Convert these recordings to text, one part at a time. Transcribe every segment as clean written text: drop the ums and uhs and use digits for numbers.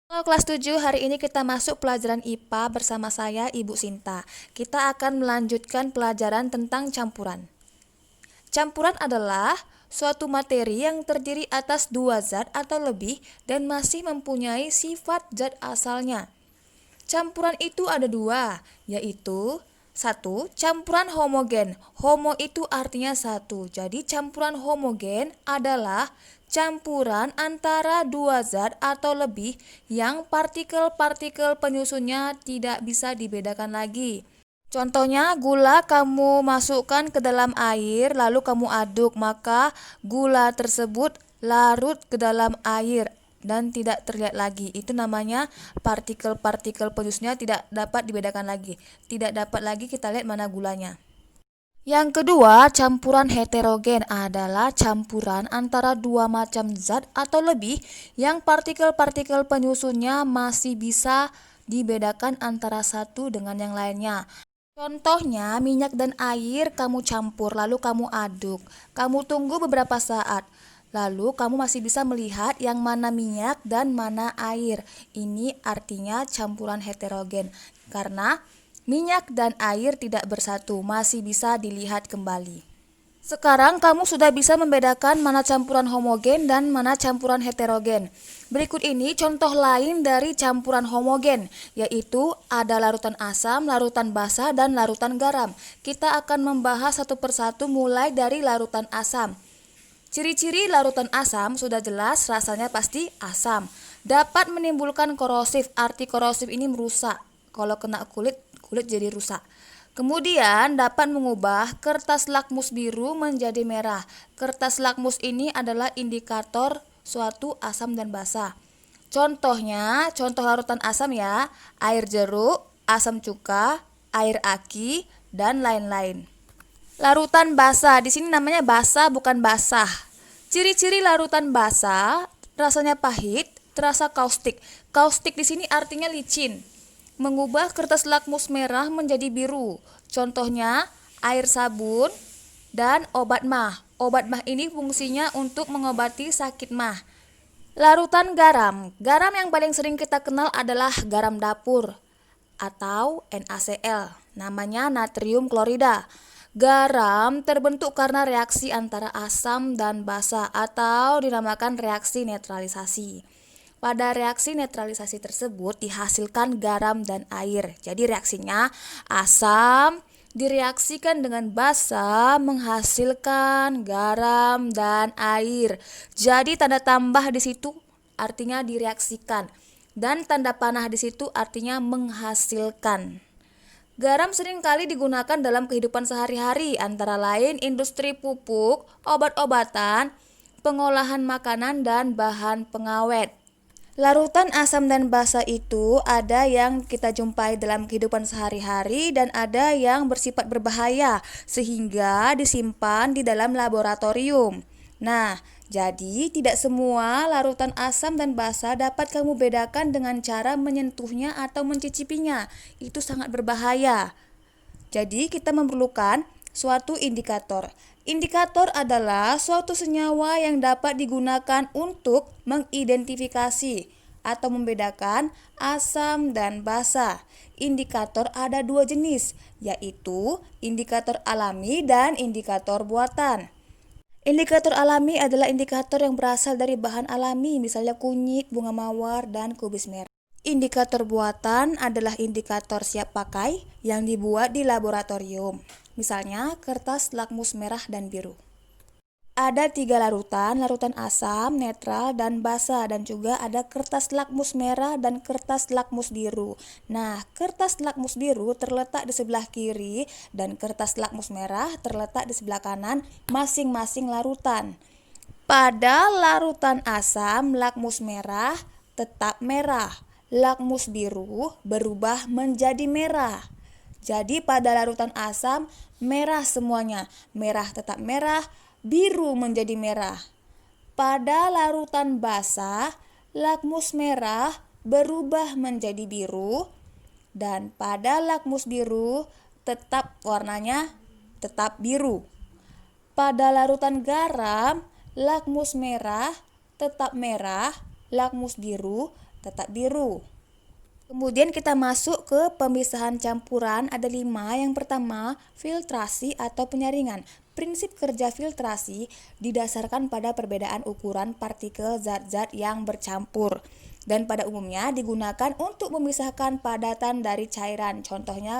Halo kelas 7, hari ini kita masuk pelajaran IPA bersama saya Ibu Sinta. Kita akan melanjutkan pelajaran tentang campuran. Campuran adalah suatu materi yang terdiri atas dua zat atau lebih dan masih mempunyai sifat zat asalnya. Campuran itu ada dua, yaitu satu, campuran homogen. Homo itu artinya satu. Jadi campuran homogen adalah campuran antara dua zat atau lebih yang partikel-partikel penyusunnya tidak bisa dibedakan lagi. Contohnya, gula kamu masukkan ke dalam air lalu kamu aduk, maka gula tersebut larut ke dalam air dan tidak terlihat lagi. Itu namanya partikel-partikel penyusunnya tidak dapat dibedakan lagi. Tidak dapat lagi kita lihat mana gulanya. Yang kedua, campuran heterogen adalah campuran antara dua macam zat atau lebih yang partikel-partikel penyusunnya masih bisa dibedakan antara satu dengan yang lainnya. Contohnya, minyak dan air kamu campur, lalu kamu aduk. Kamu tunggu beberapa saat, lalu kamu masih bisa melihat yang mana minyak dan mana air. Ini artinya campuran heterogen, karena minyak dan air tidak bersatu, masih bisa dilihat kembali. Sekarang kamu sudah bisa membedakan mana campuran homogen dan mana campuran heterogen. Berikut ini contoh lain dari campuran homogen, yaitu ada larutan asam, larutan basa, dan larutan garam. Kita akan membahas satu persatu mulai dari larutan asam. Ciri-ciri larutan asam sudah jelas, rasanya pasti asam. Dapat menimbulkan korosif, arti korosif ini merusak. Kalau kena kulit, kulit jadi rusak. Kemudian dapat mengubah kertas lakmus biru menjadi merah. Kertas lakmus ini adalah indikator suatu asam dan basa. Contohnya, contoh larutan asam ya, air jeruk, asam cuka, air aki, dan lain-lain. Larutan basa, di sini namanya basa bukan basah. Ciri-ciri larutan basa, rasanya pahit, terasa kaustik. Kaustik di sini artinya licin. Mengubah kertas lakmus merah menjadi biru. Contohnya air sabun dan obat mah. Obat mah ini fungsinya untuk mengobati sakit mah. Larutan garam. Garam yang paling sering kita kenal adalah garam dapur atau NaCl. Namanya natrium klorida. Garam terbentuk karena reaksi antara asam dan basa atau dinamakan reaksi netralisasi. Pada reaksi netralisasi tersebut dihasilkan garam dan air. Jadi reaksinya asam direaksikan dengan basa menghasilkan garam dan air. Jadi tanda tambah di situ artinya direaksikan dan tanda panah di situ artinya menghasilkan. Garam seringkali digunakan dalam kehidupan sehari-hari, antara lain industri pupuk, obat-obatan, pengolahan makanan, dan bahan pengawet. Larutan asam dan basa itu ada yang kita jumpai dalam kehidupan sehari-hari dan ada yang bersifat berbahaya sehingga disimpan di dalam laboratorium. Nah, jadi tidak semua larutan asam dan basa dapat kamu bedakan dengan cara menyentuhnya atau mencicipinya. Itu sangat berbahaya. Jadi kita memerlukan suatu indikator. Indikator adalah suatu senyawa yang dapat digunakan untuk mengidentifikasi atau membedakan asam dan basa. Indikator ada dua jenis, yaitu indikator alami dan indikator buatan. Indikator alami adalah indikator yang berasal dari bahan alami, misalnya kunyit, bunga mawar, dan kubis merah. Indikator buatan adalah indikator siap pakai yang dibuat di laboratorium, misalnya kertas lakmus merah dan biru. Ada 3 larutan, larutan asam, netral, dan basa, dan juga ada kertas lakmus merah dan kertas lakmus biru. Nah, kertas lakmus biru terletak di sebelah kiri dan kertas lakmus merah terletak di sebelah kanan masing-masing larutan. Pada larutan asam, lakmus merah tetap merah. Lakmus biru berubah menjadi merah. Jadi pada larutan asam, merah semuanya. Merah tetap merah, biru menjadi merah. Pada larutan basa, lakmus merah berubah menjadi biru. Dan pada lakmus biru, tetap warnanya tetap biru. Pada larutan garam, lakmus merah tetap merah, lakmus biru, tetap biru. Kemudian kita masuk ke pemisahan campuran, ada 5. Yang pertama, filtrasi atau penyaringan. Prinsip kerja filtrasi didasarkan pada perbedaan ukuran partikel zat-zat yang bercampur dan pada umumnya digunakan untuk memisahkan padatan dari cairan. Contohnya,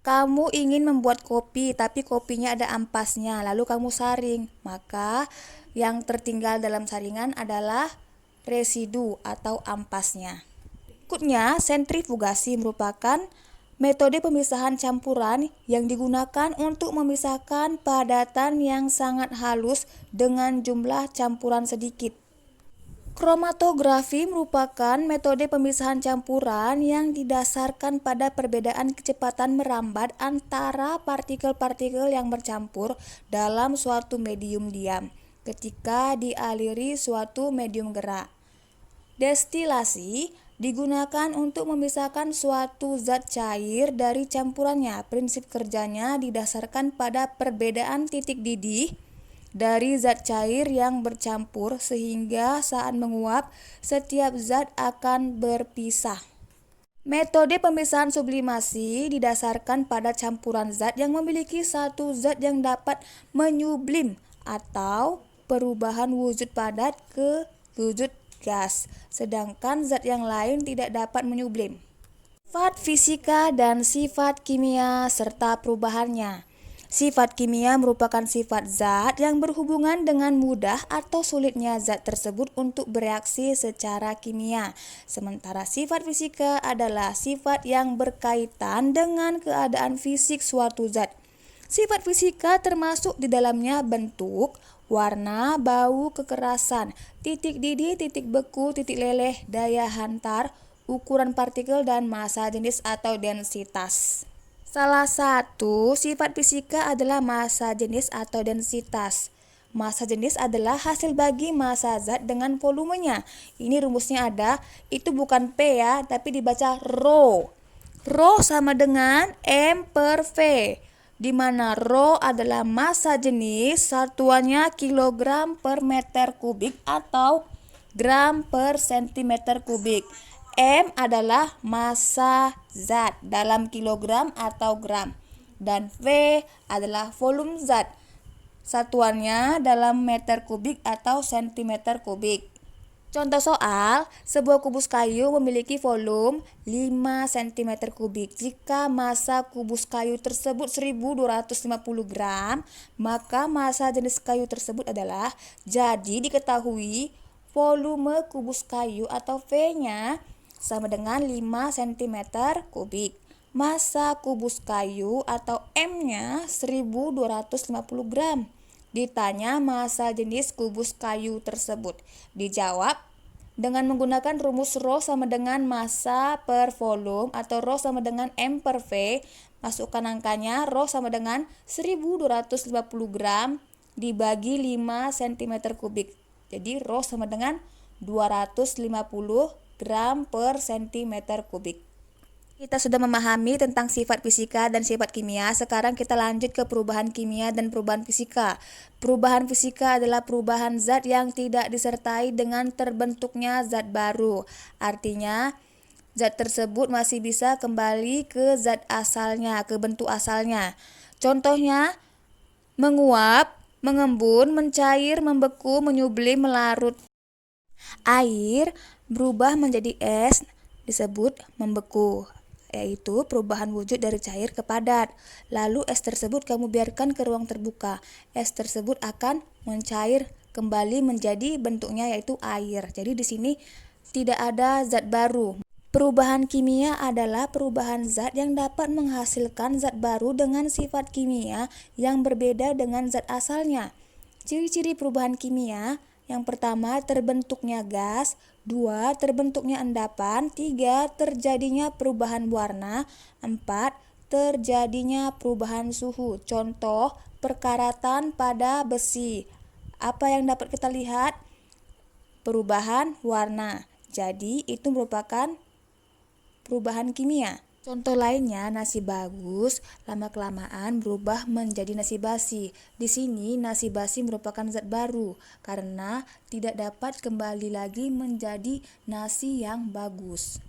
kamu ingin membuat kopi tapi kopinya ada ampasnya, lalu kamu saring, maka yang tertinggal dalam saringan adalah residu atau ampasnya. Berikutnya, sentrifugasi merupakan metode pemisahan campuran yang digunakan untuk memisahkan padatan yang sangat halus dengan jumlah campuran sedikit. Kromatografi merupakan metode pemisahan campuran yang didasarkan pada perbedaan kecepatan merambat antara partikel-partikel yang bercampur dalam suatu medium diam ketika dialiri suatu medium gerak. Destilasi digunakan untuk memisahkan suatu zat cair dari campurannya. Prinsip kerjanya didasarkan pada perbedaan titik didih dari zat cair yang bercampur sehingga saat menguap setiap zat akan berpisah. Metode pemisahan sublimasi didasarkan pada campuran zat yang memiliki satu zat yang dapat menyublim atau perubahan wujud padat ke wujud gas, sedangkan zat yang lain tidak dapat menyublim. Sifat fisika dan sifat kimia serta perubahannya. Sifat kimia merupakan sifat zat yang berhubungan dengan mudah atau sulitnya zat tersebut untuk bereaksi secara kimia. Sementara sifat fisika adalah sifat yang berkaitan dengan keadaan fisik suatu zat. Sifat fisika termasuk di dalamnya bentuk, warna, bau, kekerasan, titik didih, titik beku, titik leleh, daya hantar, ukuran partikel, dan massa jenis atau densitas. Salah satu sifat fisika adalah massa jenis atau densitas. Massa jenis adalah hasil bagi massa zat dengan volumenya. Ini rumusnya ada, itu bukan P ya, tapi dibaca Rho. Rho sama dengan M per V, di mana Rho adalah massa jenis, satuannya kilogram per meter kubik atau gram per sentimeter kubik. M adalah massa zat dalam kilogram atau gram. Dan V adalah volume zat, satuannya dalam meter kubik atau sentimeter kubik. Contoh soal, sebuah kubus kayu memiliki volume 5 cm kubik. Jika massa kubus kayu tersebut 1250 gram, maka massa jenis kayu tersebut adalah, jadi diketahui volume kubus kayu atau V-nya sama dengan 5 cm kubik. Massa kubus kayu atau M-nya 1250 gram. Ditanya massa jenis kubus kayu tersebut. Dijawab dengan menggunakan rumus Rho sama dengan massa per volume atau Rho sama dengan M per V. Masukkan angkanya, Rho sama dengan 1250 gram dibagi 5 cm kubik. Jadi Rho sama dengan 250 gram per cm kubik. Kita sudah memahami tentang sifat fisika dan sifat kimia. Sekarang kita lanjut ke perubahan kimia dan perubahan fisika. Perubahan fisika adalah perubahan zat yang tidak disertai dengan terbentuknya zat baru. Artinya, zat tersebut masih bisa kembali ke zat asalnya, ke bentuk asalnya. Contohnya, menguap, mengembun, mencair, membeku, menyublim, melarut. Air berubah menjadi es disebut membeku, yaitu perubahan wujud dari cair ke padat. Lalu es tersebut kamu biarkan ke ruang terbuka. Es tersebut akan mencair kembali menjadi bentuknya yaitu air. Jadi di sini tidak ada zat baru. Perubahan kimia adalah perubahan zat yang dapat menghasilkan zat baru dengan sifat kimia yang berbeda dengan zat asalnya. Ciri-ciri perubahan kimia: yang pertama, terbentuknya gas. 2. Terbentuknya endapan. 3. Terjadinya perubahan warna. 4. Terjadinya perubahan suhu. Contoh, perkaratan pada besi. Apa yang dapat kita lihat? Perubahan warna. Jadi, itu merupakan perubahan kimia. Contoh lainnya, nasi bagus lama-kelamaan berubah menjadi nasi basi. Di sini, nasi basi merupakan zat baru karena tidak dapat kembali lagi menjadi nasi yang bagus.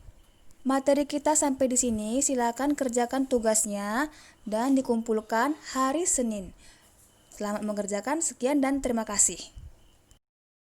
Materi kita sampai di sini, silakan kerjakan tugasnya dan dikumpulkan hari Senin. Selamat mengerjakan, sekian dan terima kasih.